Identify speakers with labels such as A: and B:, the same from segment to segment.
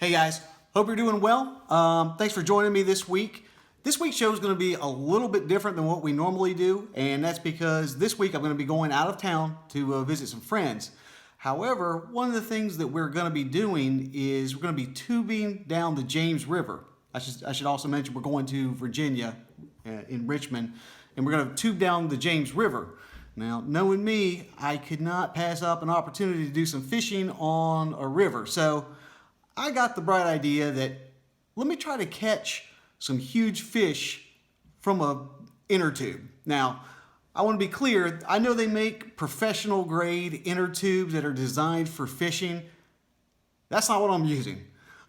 A: Hey guys, hope you're doing well. Thanks for joining me this week. This week's show is going to be a little bit different than what we normally do, and that's because this week I'm going to be going out of town to visit some friends. However, one of the things that we're going to be doing is we're going to be tubing down the James River. I should also mention we're going to Virginia in Richmond, and we're going to tube down the James River. Now, knowing me, I could not pass up an opportunity to do some fishing on a river. So I got the bright idea that let me try to catch some huge fish from a inner tube. Now, I want to be clear, I know they make professional grade inner tubes that are designed for fishing. That's not what I'm using.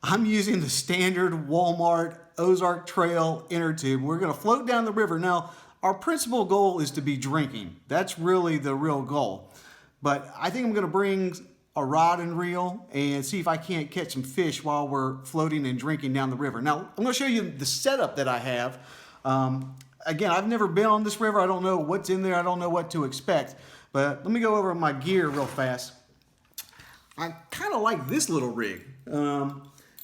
A: I'm using the standard Walmart Ozark Trail inner tube. We're going to float down the river. Now, our principal goal is to be drinking. That's really the real goal. But I think I'm going to bring a rod and reel and see if I can't catch some fish while we're floating and drinking down the river. Now, I'm going to show you the setup that I have. Again, I've never been on this river. I don't know what's in there. I don't know what to expect. But let me go over my gear real fast. I kind of like this little rig.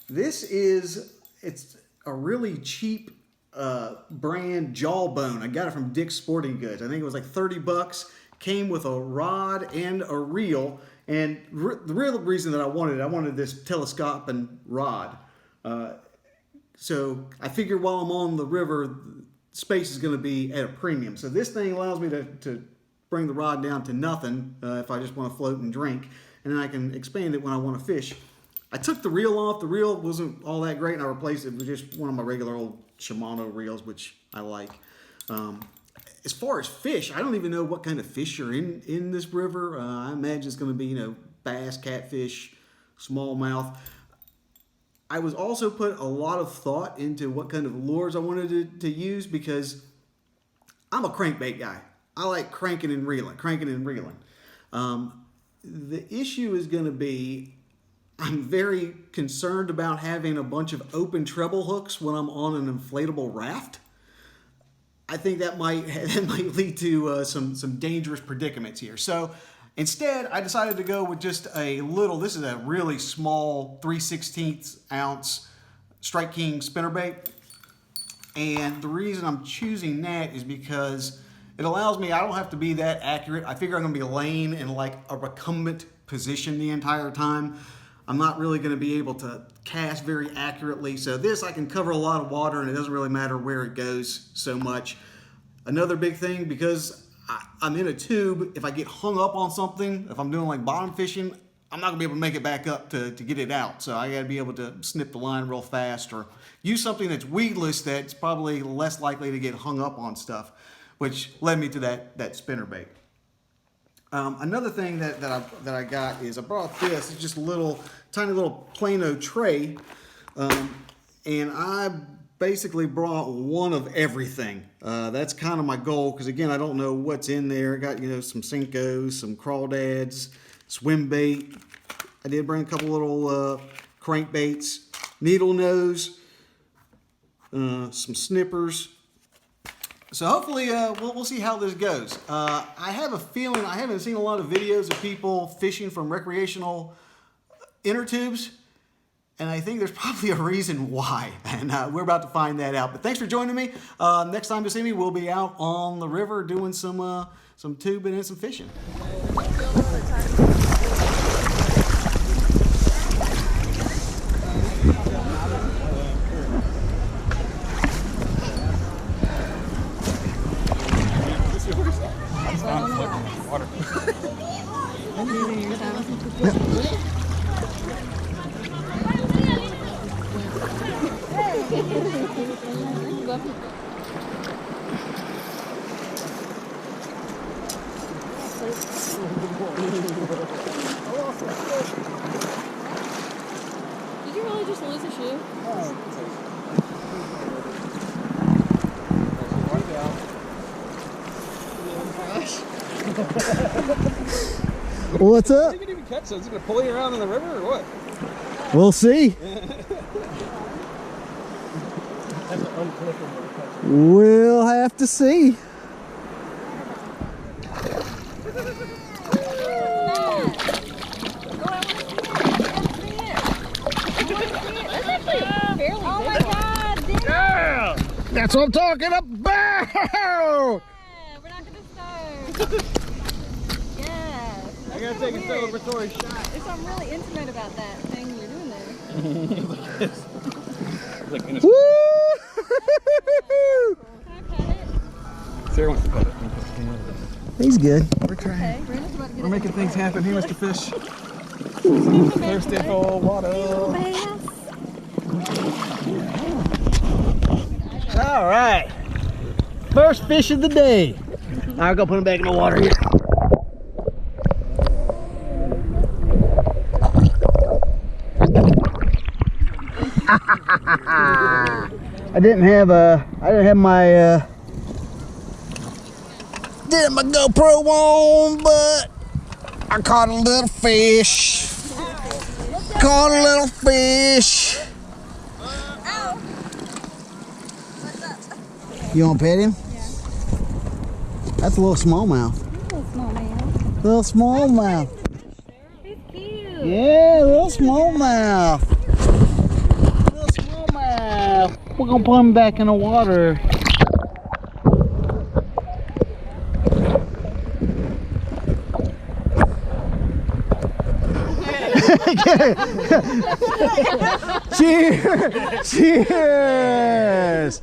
A: It's a really cheap brand Jawbone. I got it from Dick's Sporting Goods. I think it was like 30 bucks. Came with a rod and a reel. And the real reason that I wanted this telescoping rod. So I figured while I'm on the river, space is going to be at a premium. So this thing allows me to bring the rod down to nothing if I just want to float and drink. And then I can expand it when I want to fish. I took the reel off. The reel wasn't all that great, and I replaced it with just one of my regular old Shimano reels, which I like. As far as fish, I don't even know what kind of fish are in this river. I imagine it's going to be, bass, catfish, smallmouth. I was also put a lot of thought into what kind of lures I wanted to use because I'm a crankbait guy. I like cranking and reeling. The issue is going to be I'm very concerned about having a bunch of open treble hooks when I'm on an inflatable raft. I think that might lead to some dangerous predicaments here. So instead, I decided to go with just this is a really small 3/16 ounce Strike King spinnerbait. And the reason I'm choosing that is because it allows me, I don't have to be that accurate. I figure I'm going to be laying in like a recumbent position the entire time. I'm not really going to be able to cast very accurately. So this, I can cover a lot of water and it doesn't really matter where it goes so much. Another big thing, because I'm in a tube, if I get hung up on something, if I'm doing like bottom fishing, I'm not going to be able to make it back up to get it out. So I got to be able to snip the line real fast or use something that's weedless that's probably less likely to get hung up on stuff, which led me to that spinnerbait. Another thing that I got is I brought this. It's just a tiny little Plano tray, and I basically brought one of everything. That's kind of my goal because again I don't know what's in there. I got some Senkos, some crawdads, swim bait. I did bring a couple little crankbaits, needle nose, some snippers. So hopefully we'll see how this goes. I have a feeling, I haven't seen a lot of videos of people fishing from recreational inner tubes, and I think there's probably a reason why, and we're about to find that out. But thanks for joining me. Next time you see me, we'll be out on the river doing some tubing and some fishing.
B: Did you really just lose a shoe?
A: What's up?
C: You can even catch those. Is it going to pull you around in the river or what?
A: We'll see. We'll have to see.
B: Oh, I want to see it. barely
D: Oh my
B: big one.
D: God, Dad.
C: Yeah! That's what I'm talking about!
D: We're not gonna start. Yeah.
C: I gotta take a celebratory shot.
D: There's something really intimate about that thing you're doing there.
C: Look at this. Look at this.
D: Can I pet it?
C: Sarah wants to pet it.
A: He's good.
C: We're trying.
D: Okay, Brandon's about to get
C: We're making things happen here, Mr. Fish. Thirsty for water.
E: All right. First fish of the day. I'll go put him back in the water here. I didn't have my GoPro on, but I caught a little fish. Caught a little fish. You want to pet him?
D: Yeah.
E: That's a little smallmouth.
D: Little small man.
E: Little smallmouth.
D: He's cute.
E: Yeah, little smallmouth. Little smallmouth. We're gonna put him back in the water. Cheers! Cheers!